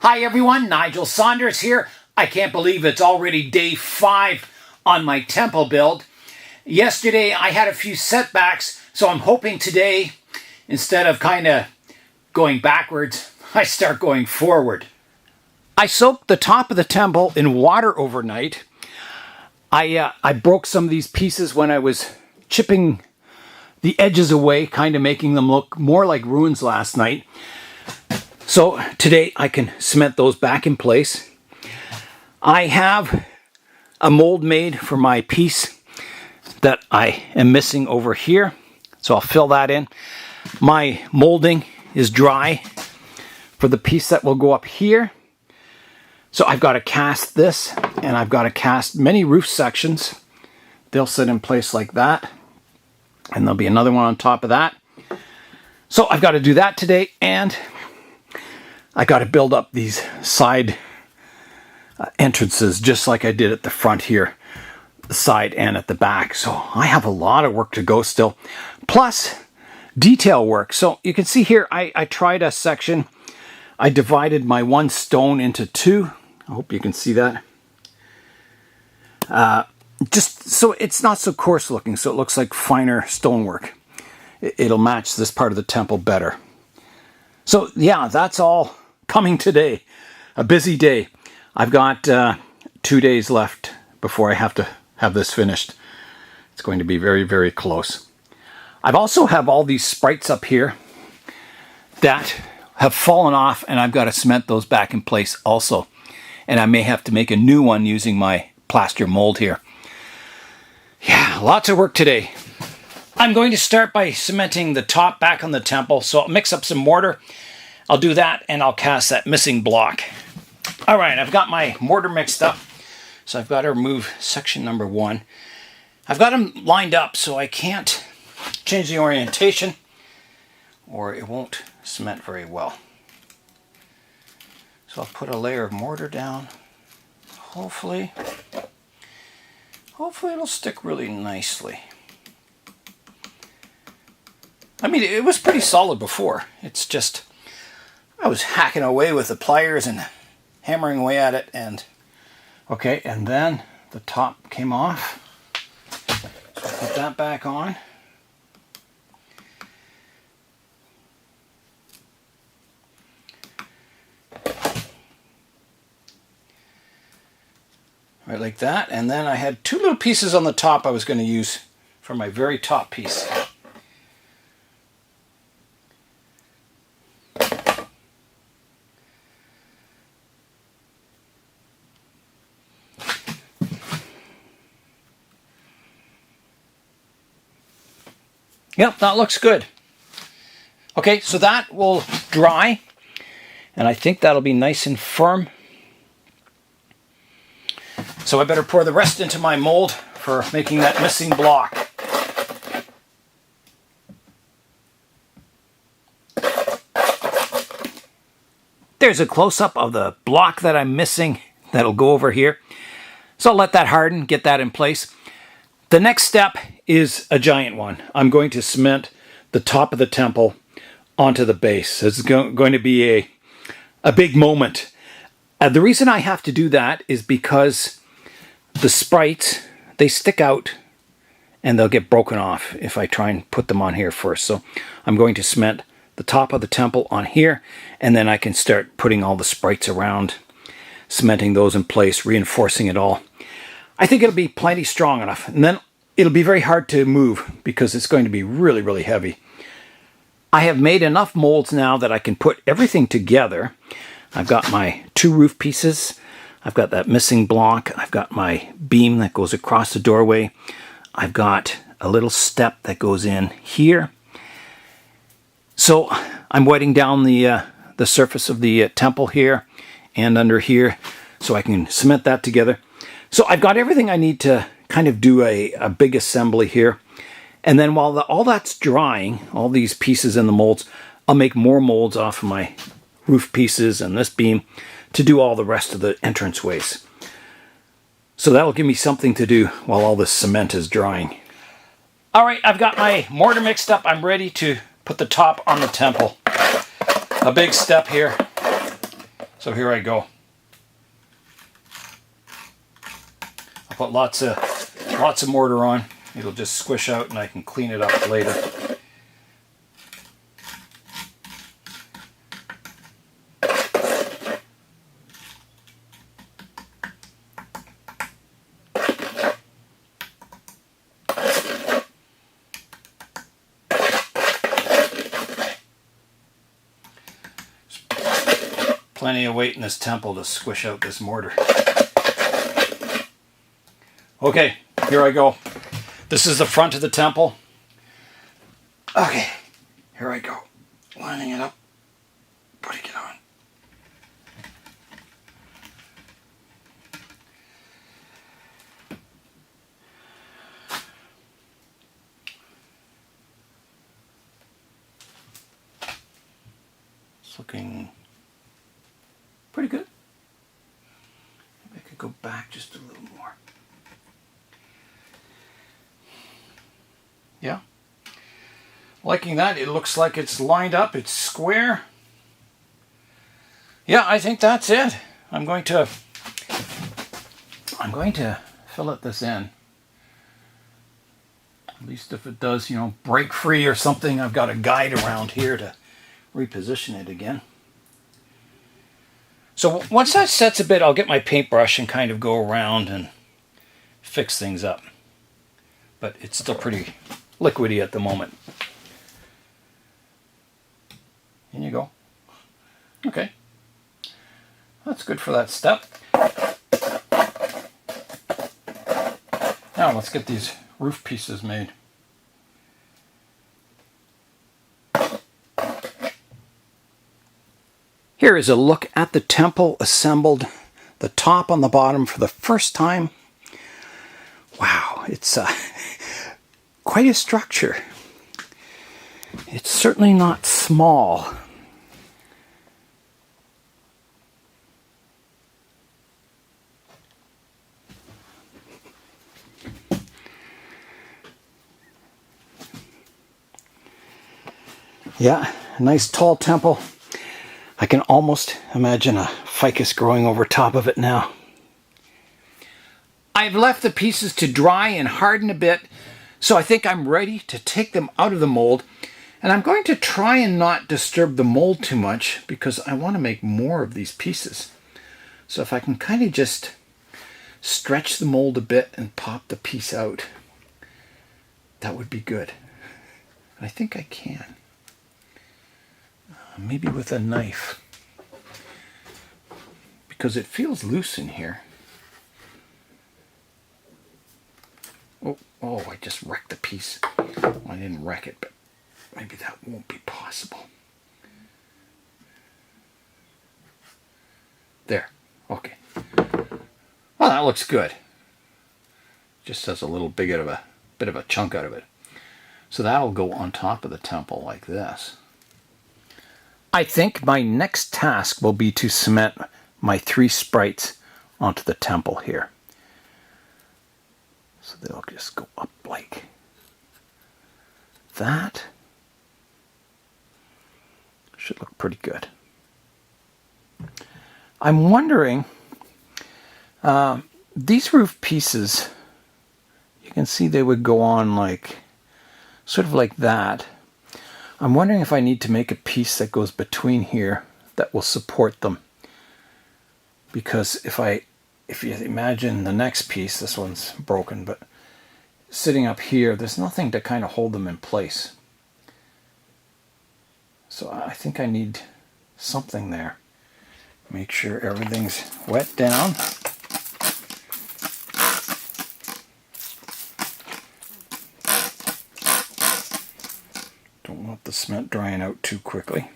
Hi everyone, Nigel Saunders here. I can't believe it's already day 5 on my temple build. Yesterday I had a few setbacks, so I'm hoping today, instead of kind of going backwards, I start going forward. I soaked the top of the temple in water overnight. I broke some of these pieces when I was chipping the edges away, kind of making them look more like ruins last night. So today I can cement those back in place. I have a mold made for my piece that I am missing over here. So I'll fill that in. My molding is dry for the piece that will go up here. So I've got to cast this, and I've got to cast many roof sections. They'll sit in place like that. And there'll be another one on top of that. So I've got to do that today, and I got to build up these side entrances just like I did at the front here, the side and at the back. So I have a lot of work to go still, plus detail work. So you can see here, I tried a section. I divided my one stone into 2. I hope you can see that. Just so it's not so coarse looking, so it looks like finer stonework. It'll match this part of the temple better. So yeah, that's all coming today. A busy day. I've got 2 days left before I have to have this finished. It's going to be very, very close. I've also have all these sprites up here that have fallen off, and I've got to cement those back in place also. And I may have to make a new one using my plaster mold here. Yeah, lots of work today. I'm going to start by cementing the top back on the temple, so I'll mix up some mortar. I'll do that, and I'll cast that missing block. All right, I've got my mortar mixed up, so I've got to remove section number 1. I've got them lined up, so I can't change the orientation, or it won't cement very well. So I'll put a layer of mortar down. Hopefully it'll stick really nicely. I mean, it was pretty solid before. It's just, I was hacking away with the pliers and hammering away at it, and okay, and then the top came off. So I'll put that back on. Right like that, and then I had 2 little pieces on the top I was going to use for my very top piece. Yep, that looks good. Okay, so that will dry, and I think that'll be nice and firm. So I better pour the rest into my mold for making that missing block. There's a close-up of the block that I'm missing that'll go over here. So I'll let that harden, get that in place. The next step is a giant one. I'm going to cement the top of the temple onto the base. It's going to be a big moment. The reason I have to do that is because the sprites, they stick out and they'll get broken off if I try and put them on here first. So I'm going to cement the top of the temple on here, and then I can start putting all the sprites around, cementing those in place, reinforcing it all. I think it'll be plenty strong enough, and then it'll be very hard to move because it's going to be really, really heavy. I have made enough molds now that I can put everything together. I've got my 2 roof pieces. I've got that missing block. I've got my beam that goes across the doorway. I've got a little step that goes in here. So I'm wetting down the surface of the temple here and under here so I can cement that together. So I've got everything I need to kind of do a big assembly here. And then while all that's drying, all these pieces in the molds, I'll make more molds off of my roof pieces and this beam to do all the rest of the entranceways. So that'll give me something to do while all this cement is drying. All right, I've got my mortar mixed up. I'm ready to put the top on the temple. A big step here. So here I go. I'll put lots of mortar on. It'll just squish out and I can clean it up later. Plenty of weight in this temple to squish out this mortar. Okay, here I go. This is the front of the temple. Okay, here I go. Lining it up, putting it on. It's looking pretty good. Maybe I could go back just a little more. Yeah. Liking that. It looks like it's lined up. It's square. Yeah, I think that's it. I'm going to fillet this in. At least if it does, you know, break free or something, I've got a guide around here to reposition it again. So once that sets a bit, I'll get my paintbrush and kind of go around and fix things up. But it's still pretty liquidy at the moment. In you go. Okay. That's good for that step. Now let's get these roof pieces made. Here is a look at the temple assembled, the top on the bottom for the first time. Wow, it's quite a structure. It's certainly not small. Yeah, a nice tall temple. I can almost imagine a ficus growing over top of it now. I've left the pieces to dry and harden a bit, so I think I'm ready to take them out of the mold. And I'm going to try and not disturb the mold too much because I want to make more of these pieces. So if I can kind of just stretch the mold a bit and pop the piece out, that would be good. And I think I can. Maybe with a knife, because it feels loose in here. Oh, I just wrecked the piece. Well, I didn't wreck it, but maybe that won't be possible. There, okay. Well, that looks good. Just has a little bit of a chunk out of it. So that'll go on top of the temple like this. I think my next task will be to cement my 3 sprites onto the temple here. So they'll just go up like that. Should look pretty good. I'm wondering, these roof pieces, you can see they would go on like, sort of like that. I'm wondering if I need to make a piece that goes between here that will support them. Because if you imagine the next piece, this one's broken, but sitting up here, there's nothing to kind of hold them in place. So I think I need something there. Make sure everything's wet down. Don't want the cement drying out too quickly.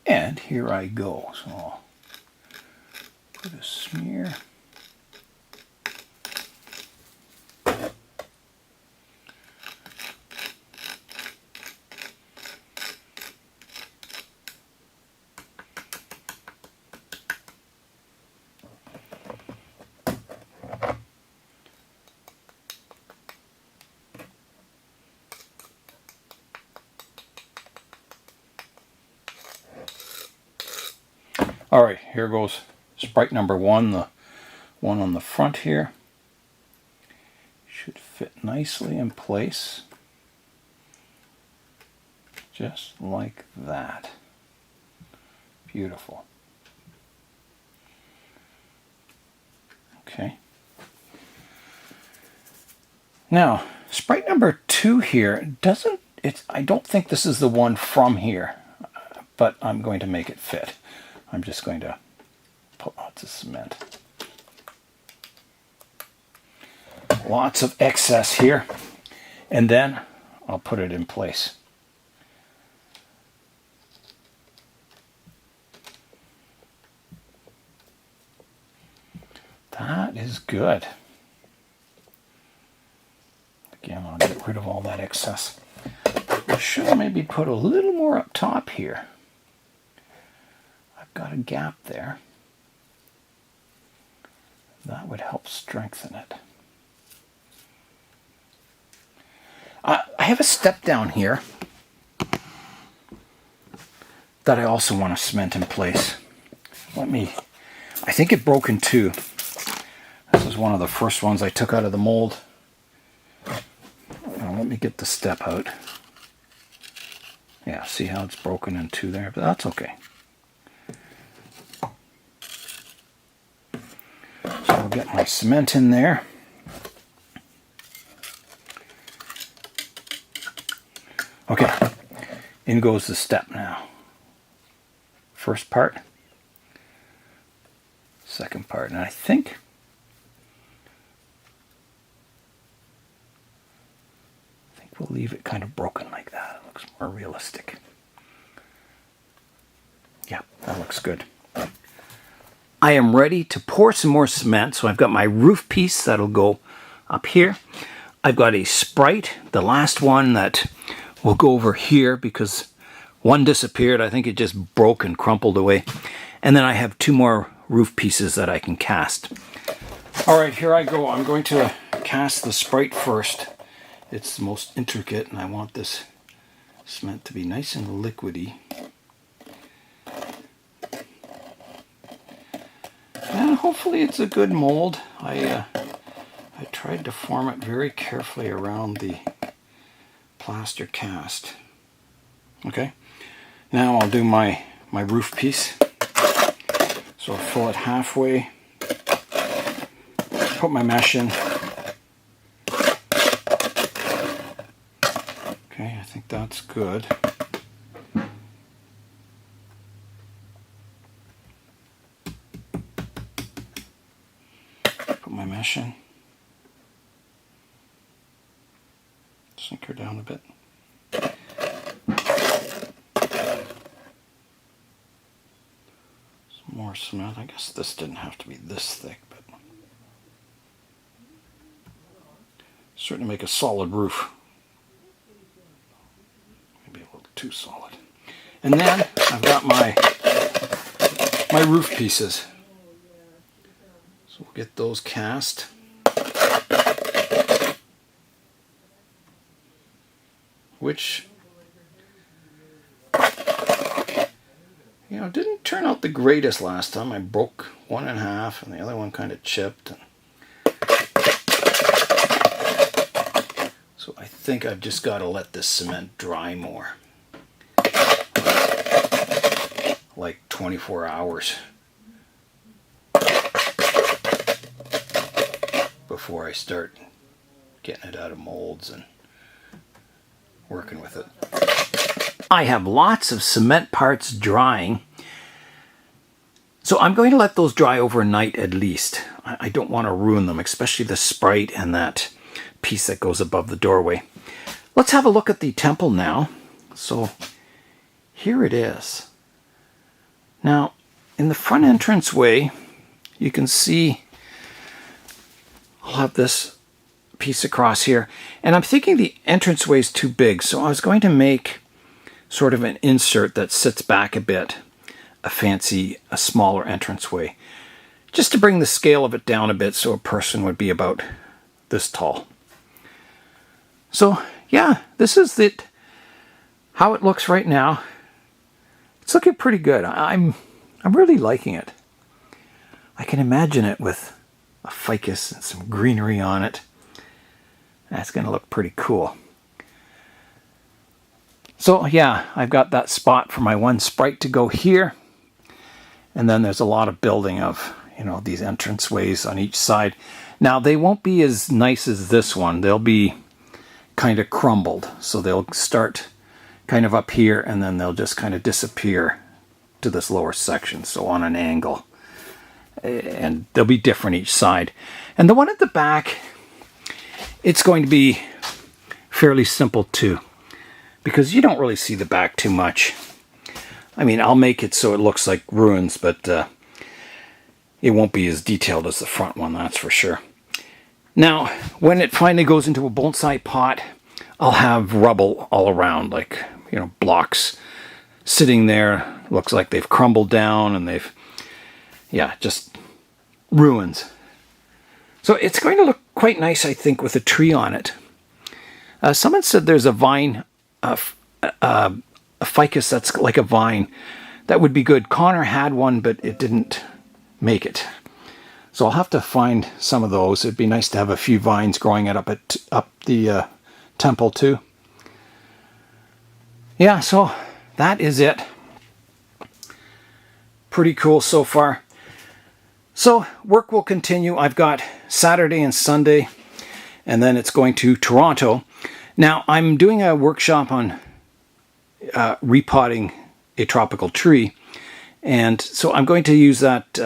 And here I go. So I'll put a smear. All right, here goes Sprite number 1, the one on the front here. Should fit nicely in place. Just like that. Beautiful. Okay. Now, Sprite number 2 here I don't think this is the one from here, but I'm going to make it fit. I'm just going to put lots of cement. Lots of excess here, and then I'll put it in place. That is good. Again, I'll get rid of all that excess. I should maybe put a little more up top here. I've got a gap there. That would help strengthen it. I have a step down here that I also want to cement in place. I think it broke in two. This is one of the first ones I took out of the mold. Now let me get the step out. Yeah, see how it's broken in two there, but that's okay. So I'll get my cement in there. Okay, in goes the step now. First part, second part, and I think we'll leave it kind of broken like that. It looks more realistic. Yeah, that looks good. I am ready to pour some more cement, so I've got my roof piece that'll go up here. I've got a Sprite, the last one that will go over here because one disappeared. I think it just broke and crumpled away. And then I have two more roof pieces that I can cast. All right, here I go. I'm going to cast the Sprite first. It's the most intricate, and I want this cement to be nice and liquidy. And hopefully it's a good mold. I tried to form it very carefully around the plaster cast. Okay, now I'll do my roof piece. So I'll fill it halfway, put my mesh in. Okay, I think that's good. Put my mesh in. Sink her down a bit. Some more cement. I guess this didn't have to be this thick, but certainly make a solid roof. Maybe a little too solid. And then I've got my roof pieces. So we'll get those cast. Which, you know, didn't turn out the greatest last time. I broke one in half and the other one kind of chipped. So I think I've just got to let this cement dry more. Like 24 hours before I start getting it out of molds and working with it. I have lots of cement parts drying, so I'm going to let those dry overnight at least. I don't want to ruin them, especially the Sprite and that piece that goes above the doorway. Let's have a look at the temple now. So here it is. Now, in the front entranceway, you can see I'll have this piece across here, and I'm thinking the entranceway is too big, so I was going to make sort of an insert that sits back a bit, a smaller entranceway, just to bring the scale of it down a bit so a person would be about this tall. So yeah, this is how it looks right now. It's looking pretty good. I'm I'm really liking it. I can imagine it with a ficus and some greenery on it. That's going to look pretty cool. So yeah, I've got that spot for my one sprite to go here. And then there's a lot of building of, these entranceways on each side. Now they won't be as nice as this one. They'll be kind of crumbled. So they'll start kind of up here and then they'll just kind of disappear to this lower section. So on an angle. And they'll be different each side. And the one at the back, it's going to be fairly simple too, because you don't really see the back too much. I mean, I'll make it so it looks like ruins, but it won't be as detailed as the front one, that's for sure. Now, when it finally goes into a bonsai pot, I'll have rubble all around, like, blocks sitting there. Looks like they've crumbled down and they've, just ruins. So it's going to look quite nice, I think, with a tree on it. Someone said there's a vine, a ficus that's like a vine. That would be good. Connor had one, but it didn't make it. So I'll have to find some of those. It'd be nice to have a few vines growing up the temple too. Yeah, so that is it. Pretty cool so far. So work will continue. I've got Saturday and Sunday, and then it's going to Toronto. Now I'm doing a workshop on repotting a tropical tree, and so I'm going to use that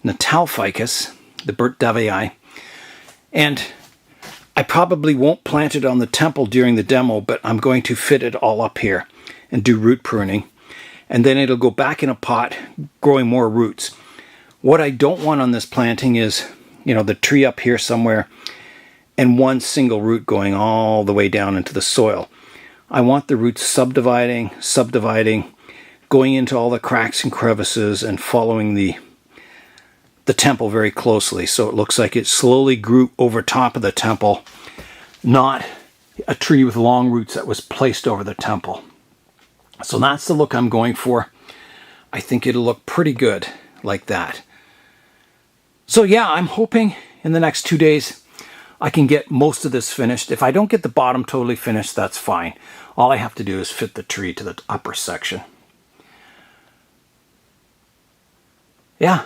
Natal ficus, the Bert Davii, and I probably won't plant it on the temple during the demo, but I'm going to fit it all up here and do root pruning, and then it'll go back in a pot growing more roots. What I don't want on this planting is, the tree up here somewhere and one single root going all the way down into the soil. I want the roots subdividing, going into all the cracks and crevices and following the temple very closely, so it looks like it slowly grew over top of the temple, not a tree with long roots that was placed over the temple. So that's the look I'm going for. I think it'll look pretty good like that. So yeah, I'm hoping in the next 2 days I can get most of this finished. If I don't get the bottom totally finished, that's fine. All I have to do is fit the tree to the upper section. Yeah.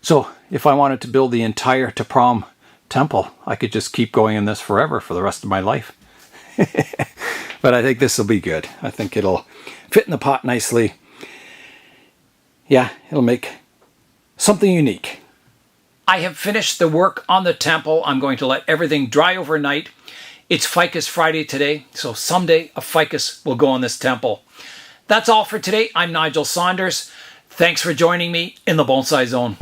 So if I wanted to build the entire Prohm temple, I could just keep going in this forever for the rest of my life. But I think this will be good. I think it'll fit in the pot nicely. Yeah, it'll make something unique. I have finished the work on the temple. I'm going to let everything dry overnight. It's Ficus Friday today, so someday a ficus will go on this temple. That's all for today. I'm Nigel Saunders. Thanks for joining me in the Bonsai Zone.